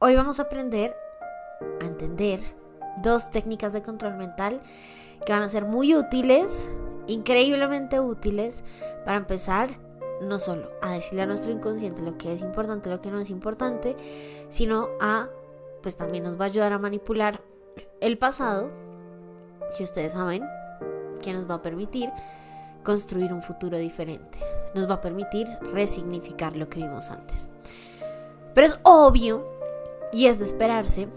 Hoy vamos a aprender a entender dos técnicas de control mental que van a ser muy útiles, increíblemente útiles, para empezar no solo a decirle a nuestro inconsciente lo que es importante, lo que no es importante, sino pues también nos va a ayudar a manipular el pasado, que ustedes saben que nos va a permitir construir un futuro diferente, nos va a permitir resignificar lo que vimos antes. Pero es obvio y es de esperarse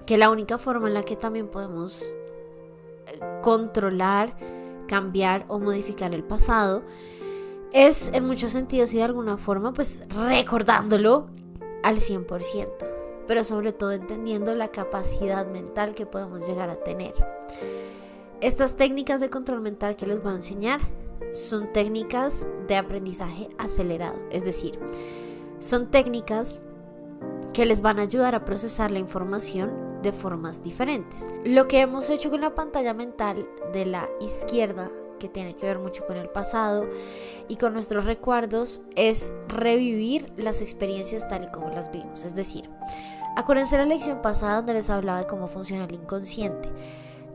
que la única forma en la que también podemos controlar, cambiar o modificar el pasado es en muchos sentidos y de alguna forma pues recordándolo al 100%, pero sobre todo entendiendo la capacidad mental que podemos llegar a tener. Estas técnicas de control mental que les voy a enseñar son técnicas de aprendizaje acelerado, es decir, son técnicas que les van a ayudar a procesar la información de formas diferentes. Lo que hemos hecho con la pantalla mental de la izquierda, que tiene que ver mucho con el pasado y con nuestros recuerdos, es revivir las experiencias tal y como las vimos. Es decir, acuérdense la lección pasada donde les hablaba de cómo funciona el inconsciente.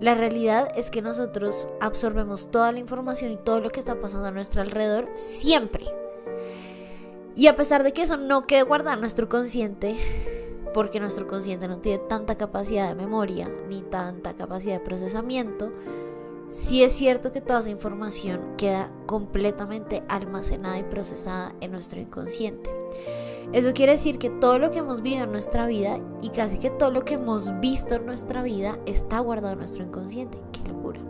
La realidad es que nosotros absorbemos toda la información y todo lo que está pasando a nuestro alrededor siempre. Y a pesar de que eso no quede guardado en nuestro consciente, porque nuestro consciente no tiene tanta capacidad de memoria ni tanta capacidad de procesamiento, sí es cierto que toda esa información queda completamente almacenada y procesada en nuestro inconsciente. Eso quiere decir que todo lo que hemos vivido en nuestra vida y casi que todo lo que hemos visto en nuestra vida está guardado en nuestro inconsciente. ¡Qué locura!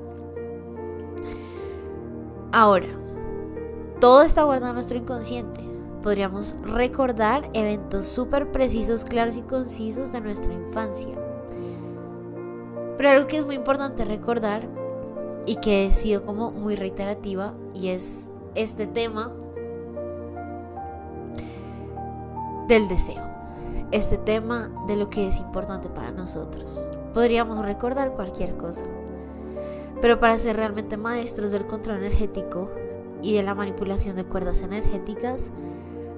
Ahora, todo está guardado en nuestro inconsciente. Podríamos recordar eventos súper precisos, claros y concisos de nuestra infancia. Pero algo que es muy importante recordar y que he sido como muy reiterativa, y es este tema del deseo, este tema de lo que es importante para nosotros. Podríamos recordar cualquier cosa, pero para ser realmente maestros del control energético y de la manipulación de cuerdas energéticas,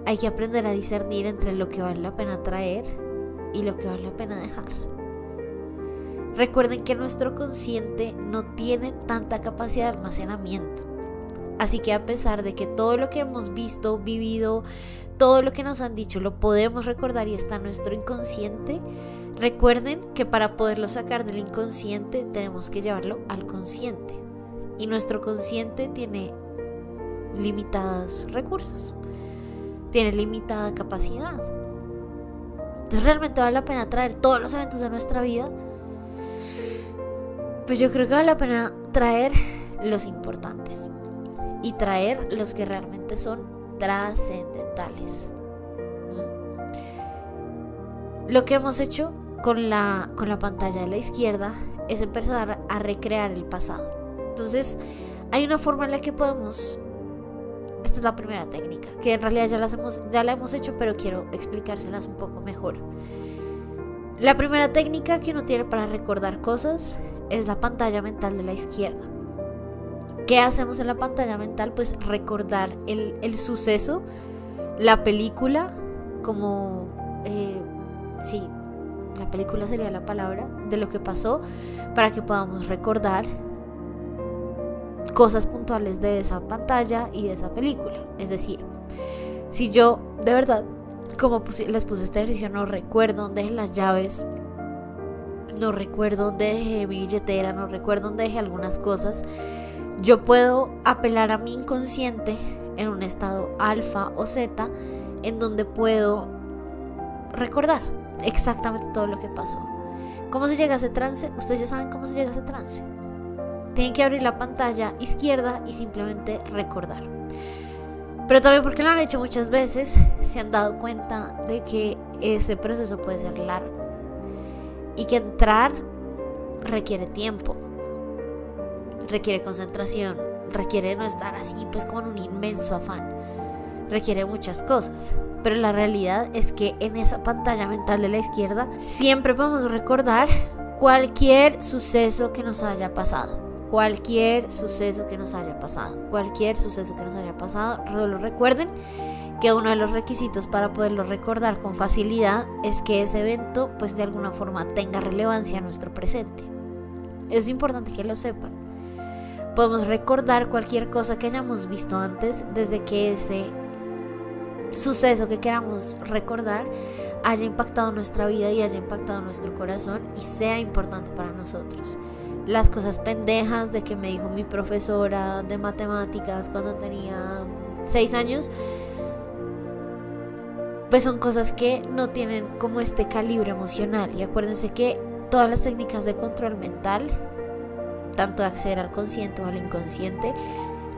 hay que aprender a discernir entre lo que vale la pena traer y lo que vale la pena dejar. Recuerden que nuestro consciente no tiene tanta capacidad de almacenamiento. Así que a pesar de que todo lo que hemos visto, vivido, todo lo que nos han dicho lo podemos recordar y está en nuestro inconsciente, recuerden que para poderlo sacar del inconsciente tenemos que llevarlo al consciente. Y nuestro consciente tiene limitados recursos, tiene limitada capacidad. Entonces, ¿realmente vale la pena traer todos los eventos de nuestra vida? Pues yo creo que vale la pena traer los importantes y traer los que realmente son trascendentales. Lo que hemos hecho con la pantalla de la izquierda es empezar a recrear el pasado. Entonces, hay una forma en la que podemos... Esta es la primera técnica, que en realidad ya la hemos hecho, pero quiero explicárselas un poco mejor. La primera técnica que uno tiene para recordar cosas es la pantalla mental de la izquierda. ¿Qué hacemos en la pantalla mental? Pues recordar el suceso, la película, como... sí, la película sería la palabra, de lo que pasó, para que podamos recordar cosas puntuales de esa pantalla y de esa película. Es decir, si yo de verdad, como les puse este ejercicio, no recuerdo dónde dejé las llaves, no recuerdo dónde dejé mi billetera, no recuerdo dónde dejé algunas cosas, yo puedo apelar a mi inconsciente en un estado alfa o zeta, en donde puedo recordar exactamente todo lo que pasó. ¿Cómo se llega a ese trance? Ustedes ya saben cómo se llega a ese trance. Tienen que abrir la pantalla izquierda y simplemente recordar. Pero también, porque lo han hecho muchas veces, se han dado cuenta de que ese proceso puede ser largo y que entrar requiere tiempo, requiere concentración, requiere no estar así pues con un inmenso afán, requiere muchas cosas. Pero la realidad es que en esa pantalla mental de la izquierda siempre podemos recordar cualquier suceso que nos haya pasado. Cualquier suceso que nos haya pasado. Solo recuerden que uno de los requisitos para poderlo recordar con facilidad es que ese evento pues de alguna forma tenga relevancia en nuestro presente. Es importante que lo sepan. Podemos recordar cualquier cosa que hayamos visto antes desde que ese suceso que queramos recordar haya impactado nuestra vida y haya impactado nuestro corazón y sea importante para nosotros. Las cosas pendejas de que me dijo mi profesora de matemáticas cuando tenía 6 años, pues son cosas que no tienen como este calibre emocional. Y acuérdense que todas las técnicas de control mental, tanto de acceder al consciente o al inconsciente,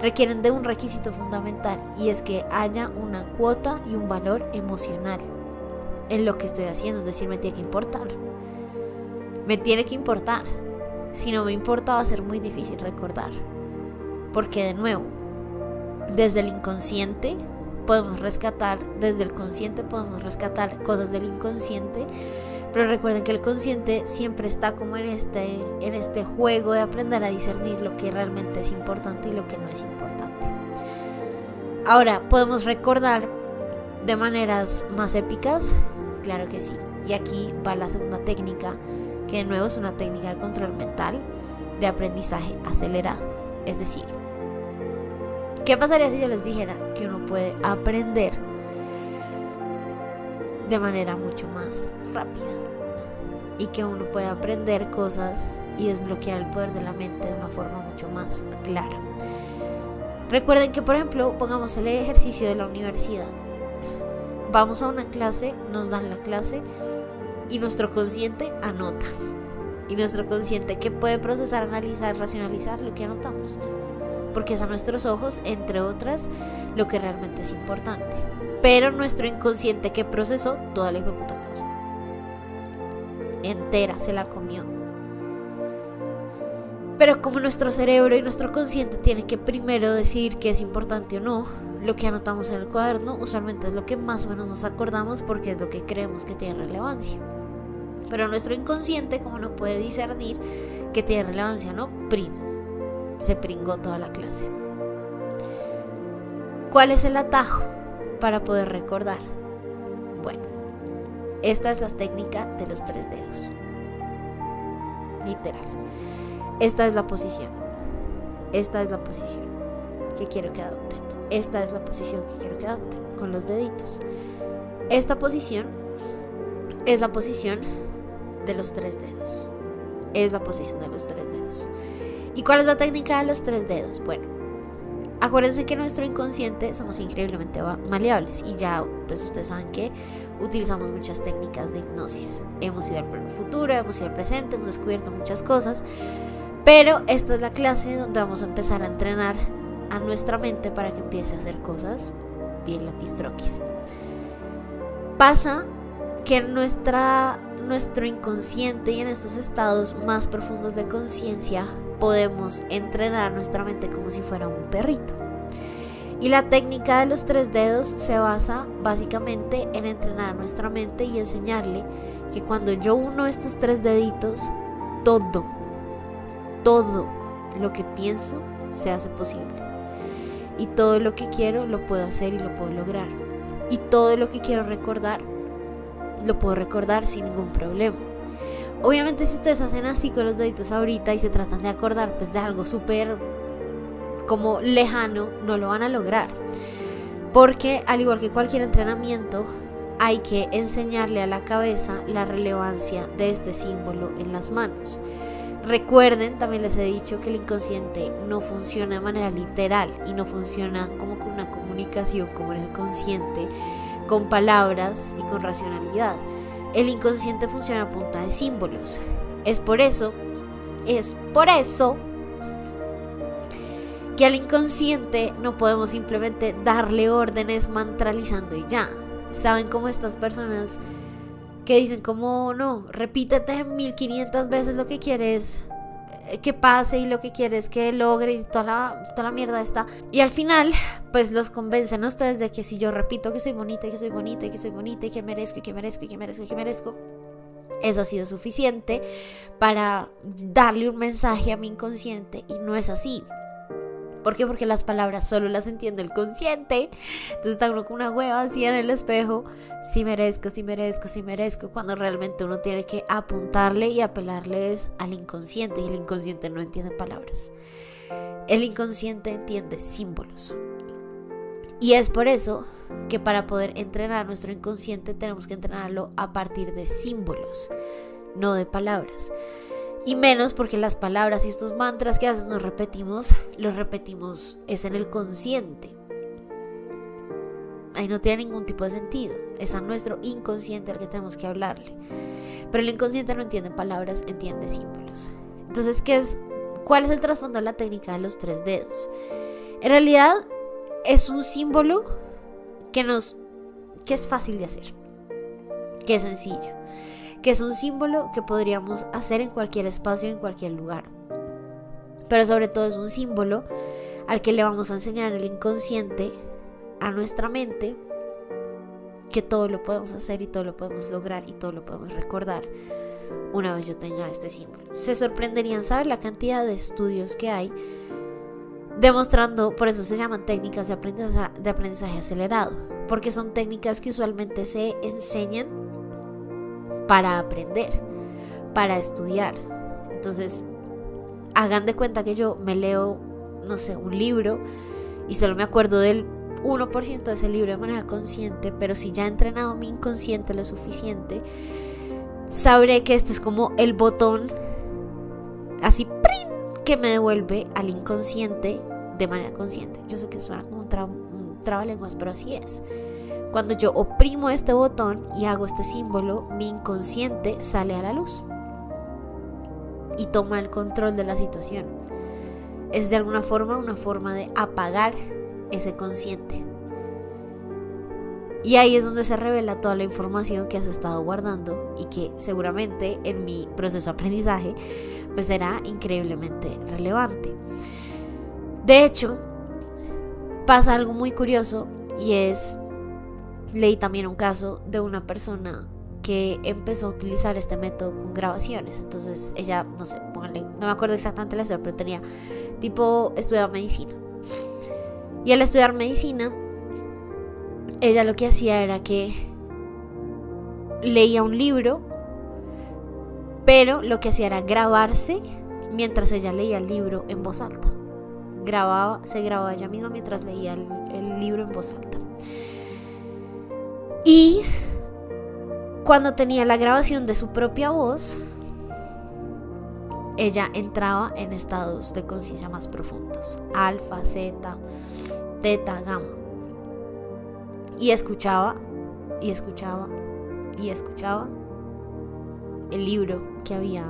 requieren de un requisito fundamental, y es que haya una cuota y un valor emocional en lo que estoy haciendo. Es decir, me tiene que importar. Me tiene que importar. Si no me importa, va a ser muy difícil recordar. Porque de nuevo, desde el inconsciente podemos rescatar, desde el consciente podemos rescatar cosas del inconsciente, pero recuerden que el consciente siempre está como en este juego de aprender a discernir lo que realmente es importante y lo que no es importante. Ahora, ¿podemos recordar de maneras más épicas? Claro que sí. Y aquí va la segunda técnica, que de nuevo es una técnica de control mental de aprendizaje acelerado. Es decir, ¿qué pasaría si yo les dijera que uno puede aprender de manera mucho más rápida y que uno puede aprender cosas y desbloquear el poder de la mente de una forma mucho más clara? Recuerden que, por ejemplo, pongamos el ejercicio de la universidad. Vamos a una clase, nos dan la clase y nuestro consciente anota. Y nuestro consciente, ¿qué puede procesar, analizar, racionalizar? Lo que anotamos. Porque es a nuestros ojos, entre otras, lo que realmente es importante. Pero nuestro inconsciente, que procesó toda la hijueputa clase entera, se la comió. Pero como nuestro cerebro y nuestro consciente tiene que primero decidir qué es importante o no, lo que anotamos en el cuaderno usualmente es lo que más o menos nos acordamos, porque es lo que creemos que tiene relevancia. Pero nuestro inconsciente, como no puede discernir que tiene relevancia o no, se pringó toda la clase. ¿Cuál es el atajo para poder recordar? Bueno, esta es la técnica de los 3 dedos. Literal. Esta es la posición. Esta es la posición que quiero que adopten. Esta es la posición que quiero que adopten con los deditos. Esta posición es la posición de los 3 dedos. Es la posición de los 3 dedos. ¿Y cuál es la técnica de los 3 dedos? Bueno, acuérdense que nuestro inconsciente somos increíblemente maleables y ya pues ustedes saben que utilizamos muchas técnicas de hipnosis. Hemos ido al futuro, hemos ido al presente, hemos descubierto muchas cosas, pero esta es la clase donde vamos a empezar a entrenar a nuestra mente para que empiece a hacer cosas bien loquistroquis. Pasa que en nuestro inconsciente y en estos estados más profundos de conciencia podemos entrenar a nuestra mente como si fuera un perrito. Y la técnica de los 3 dedos se basa básicamente en entrenar a nuestra mente y enseñarle que cuando yo uno estos 3 deditos, todo lo que pienso se hace posible. Y todo lo que quiero lo puedo hacer y lo puedo lograr. Y todo lo que quiero recordar lo puedo recordar sin ningún problema. Obviamente si ustedes hacen así con los deditos ahorita y se tratan de acordar pues de algo súper como lejano, no lo van a lograr, porque al igual que cualquier entrenamiento hay que enseñarle a la cabeza la relevancia de este símbolo en las manos. Recuerden, también les he dicho que el inconsciente no funciona de manera literal y no funciona como con una comunicación como en el consciente, con palabras y con racionalidad. El inconsciente funciona a punta de símbolos. Es por eso que al inconsciente no podemos simplemente darle órdenes mantralizando y ya. ¿Saben cómo estas personas que dicen como no, repítete 1500 veces lo que quieres que pase y lo que quieres que logre y toda la mierda está? Y al final pues los convencen a ustedes de que si yo repito que soy bonita y que soy bonita y que soy bonita y que merezco y que merezco y que merezco y que merezco, eso ha sido suficiente para darle un mensaje a mi inconsciente, y no es así. ¿Por qué? Porque las palabras solo las entiende el consciente. Entonces está uno con una hueva así en el espejo. Sí merezco, sí merezco, sí merezco. Cuando realmente uno tiene que apuntarle y apelarle es al inconsciente. Y el inconsciente no entiende palabras. El inconsciente entiende símbolos. Y es por eso que para poder entrenar a nuestro inconsciente tenemos que entrenarlo a partir de símbolos, no de palabras. Y menos porque las palabras y estos mantras que a veces nos repetimos, los repetimos es en el consciente. Ahí no tiene ningún tipo de sentido. Es a nuestro inconsciente al que tenemos que hablarle. Pero el inconsciente no entiende palabras, entiende símbolos. Entonces, ¿cuál es el trasfondo de la técnica de los 3 dedos? En realidad es un símbolo que es fácil de hacer, que es sencillo, que es un símbolo que podríamos hacer en cualquier espacio, en cualquier lugar. Pero sobre todo es un símbolo al que le vamos a enseñar el inconsciente, a nuestra mente, que todo lo podemos hacer y todo lo podemos lograr y todo lo podemos recordar una vez yo tenga este símbolo. Se sorprenderían saber la cantidad de estudios que hay demostrando, por eso se llaman técnicas de aprendizaje acelerado, porque son técnicas que usualmente se enseñan para aprender, para estudiar. Entonces, hagan de cuenta que yo me leo, no sé, un libro y solo me acuerdo del 1% de ese libro de manera consciente, pero si ya he entrenado mi inconsciente lo suficiente, sabré que este es como el botón así ¡prin!, que me devuelve al inconsciente de manera consciente. Yo sé que suena como un trabalenguas, pero así es. Cuando yo oprimo este botón y hago este símbolo, mi inconsciente sale a la luz y toma el control de la situación. Es de alguna forma una forma de apagar ese consciente. Y ahí es donde se revela toda la información que has estado guardando y que seguramente en mi proceso de aprendizaje pues será increíblemente relevante. De hecho, pasa algo muy curioso y leí también un caso de una persona que empezó a utilizar este método con grabaciones. Entonces ella, no sé, pónganle, no me acuerdo exactamente la historia, pero estudiaba medicina. Y al estudiar medicina, ella lo que hacía era que leía un libro, pero lo que hacía era grabarse mientras ella leía el libro en voz alta. Se grababa ella misma mientras leía el libro en voz alta. Y cuando tenía la grabación de su propia voz, ella entraba en estados de conciencia más profundos, alfa, zeta, teta, gamma. Y escuchaba, y escuchaba, y escuchaba el libro que había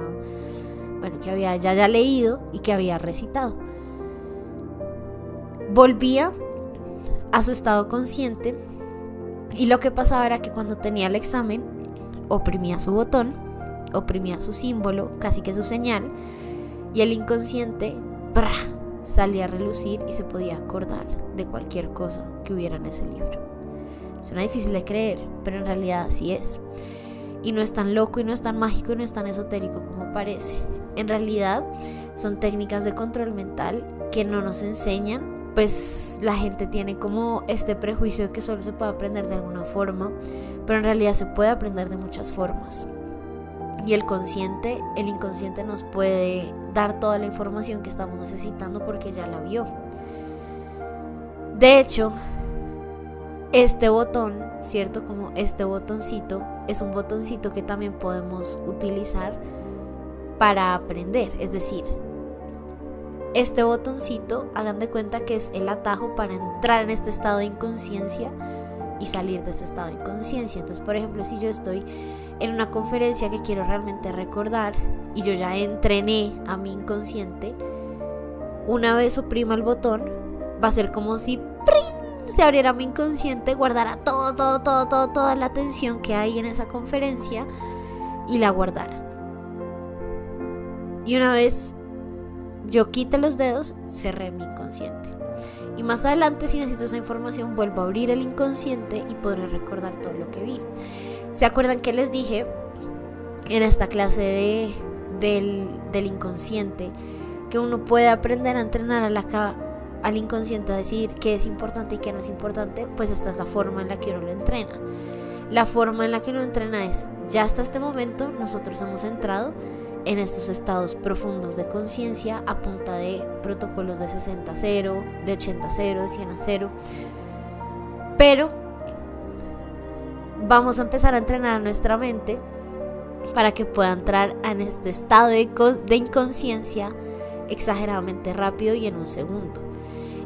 ya leído y que había recitado. Volvía a su estado consciente y lo que pasaba era que cuando tenía el examen, oprimía su botón, oprimía su símbolo, casi que su señal, y el inconsciente salía a relucir y se podía acordar de cualquier cosa que hubiera en ese libro. Suena difícil de creer, pero en realidad así es. Y no es tan loco y no es tan mágico y no es tan esotérico como parece. En realidad son técnicas de control mental que no nos enseñan. Pues la gente tiene como este prejuicio de que solo se puede aprender de alguna forma, pero en realidad se puede aprender de muchas formas. Y el inconsciente nos puede dar toda la información que estamos necesitando porque ya la vio. De hecho, este botón, ¿cierto? Como este botoncito, es un botoncito que también podemos utilizar para aprender. Es decir, este botoncito, hagan de cuenta que es el atajo para entrar en este estado de inconsciencia y salir de este estado de inconsciencia. Entonces, por ejemplo, si yo estoy en una conferencia que quiero realmente recordar y yo ya entrené a mi inconsciente, una vez oprima el botón, va a ser como si se abriera mi inconsciente, guardara toda la atención que hay en esa conferencia y la guardara. Y una vez yo quite los dedos, cerré mi inconsciente. Y más adelante, si necesito esa información, vuelvo a abrir el inconsciente y podré recordar todo lo que vi. ¿Se acuerdan que les dije en esta clase del inconsciente que uno puede aprender a entrenar a la al inconsciente a decidir qué es importante y qué no es importante, pues esta es la forma en la que uno lo entrena. La forma en la que uno entrena es, ya hasta este momento nosotros hemos entrado en estos estados profundos de conciencia a punta de protocolos de 60-0, de 80-0, de 100-0, pero vamos a empezar a entrenar a nuestra mente para que pueda entrar en este estado de inconsciencia exageradamente rápido y en un segundo.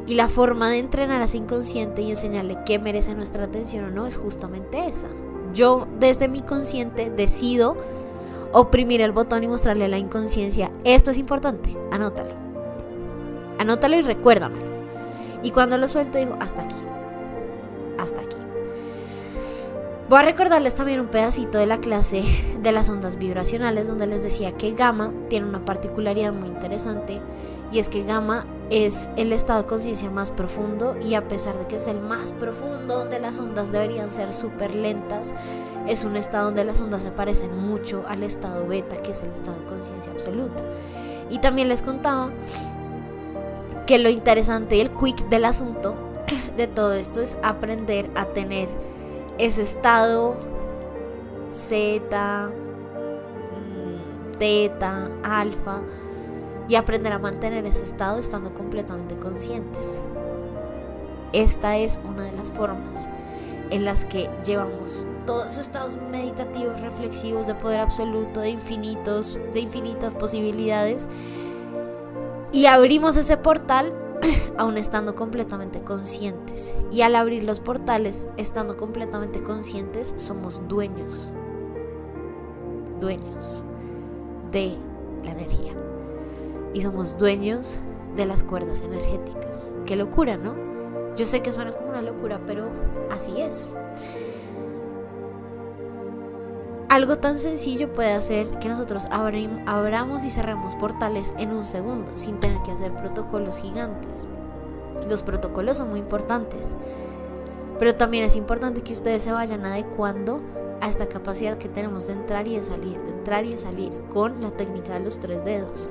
Y la forma de entrenar a ese inconsciente y enseñarle qué merece nuestra atención o no es justamente esa. Yo desde mi consciente decido oprimir el botón y mostrarle a la inconsciencia, esto es importante, anótalo y recuérdamelo. Y cuando lo suelto digo, hasta aquí. Voy a recordarles también un pedacito de la clase de las ondas vibracionales, donde les decía que gamma tiene una particularidad muy interesante, y es que gamma es el estado de conciencia más profundo, y a pesar de que es el más profundo, donde las ondas deberían ser súper lentas, es un estado donde las ondas se parecen mucho al estado beta, que es el estado de conciencia absoluta. Y también les contaba que lo interesante y el quick del asunto de todo esto es aprender a tener ese estado zeta, teta, alfa, y aprender a mantener ese estado estando completamente conscientes. Esta es una de las formas en las que llevamos todos esos estados meditativos, reflexivos, de poder absoluto, de infinitas posibilidades, y abrimos ese portal aún estando completamente conscientes. Y al abrir los portales estando completamente conscientes, somos dueños de la energía, y somos dueños de las cuerdas energéticas. Qué locura, ¿no? Yo sé que suena como una locura, pero así es. Algo tan sencillo puede hacer que nosotros abramos y cerremos portales en un segundo, sin tener que hacer protocolos gigantes. Los protocolos son muy importantes, pero también es importante que ustedes se vayan adecuando a esta capacidad que tenemos de entrar y de salir con la técnica de los 3 dedos.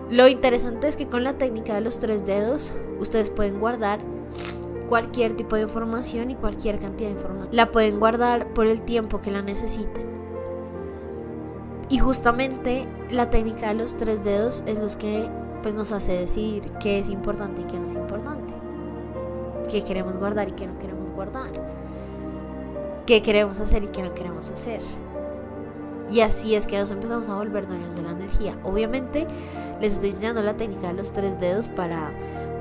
Lo interesante es que con la técnica de los 3 dedos ustedes pueden guardar cualquier tipo de información y cualquier cantidad de información. La pueden guardar por el tiempo que la necesiten. Y justamente la técnica de los 3 dedos es lo que nos hace decidir qué es importante y qué no es importante, qué queremos guardar y qué no queremos guardar, qué queremos hacer y qué no queremos hacer. Y así es que nos empezamos a volver dueños de la energía. Obviamente les estoy enseñando la técnica de los 3 dedos para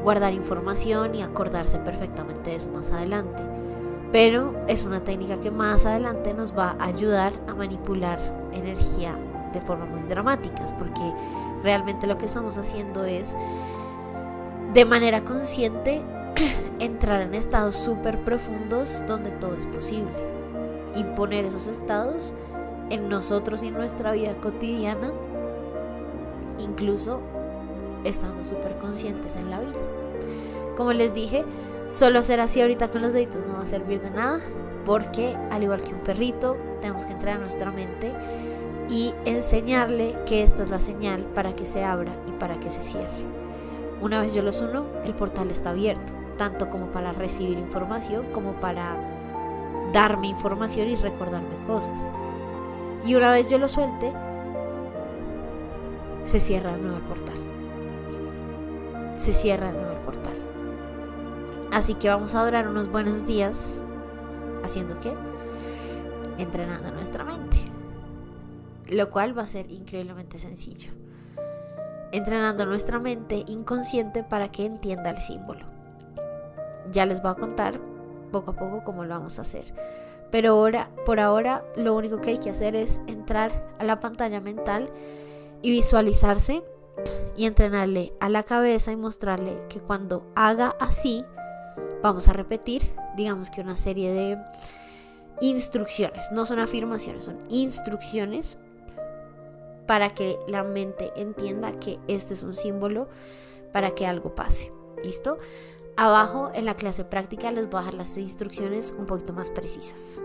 guardar información y acordarse perfectamente de eso más adelante, pero es una técnica que más adelante nos va a ayudar a manipular energía de formas muy dramáticas, porque realmente lo que estamos haciendo es, de manera consciente, entrar en estados súper profundos donde todo es posible, y poner esos estados en nosotros y en nuestra vida cotidiana, incluso estando súper conscientes en la vida. Como les dije, solo hacer así ahorita con los deditos no va a servir de nada, porque al igual que un perrito, tenemos que entrar a nuestra mente y enseñarle que esta es la señal para que se abra y para que se cierre. Una vez yo los uno, el portal está abierto, tanto como para recibir información como para darme información y recordarme cosas. Y una vez yo lo suelte, se cierra de nuevo el portal. Así que vamos a durar unos buenos días haciendo ¿qué? Entrenando nuestra mente, lo cual va a ser increíblemente sencillo. Entrenando nuestra mente inconsciente para que entienda el símbolo. Ya les voy a contar poco a poco cómo lo vamos a hacer, pero por ahora lo único que hay que hacer es entrar a la pantalla mental y visualizarse, y entrenarle a la cabeza y mostrarle que cuando haga así, vamos a repetir, digamos que una serie de instrucciones, no son afirmaciones, son instrucciones, para que la mente entienda que este es un símbolo para que algo pase. ¿Listo? Abajo en la clase práctica les voy a dejar las instrucciones un poquito más precisas.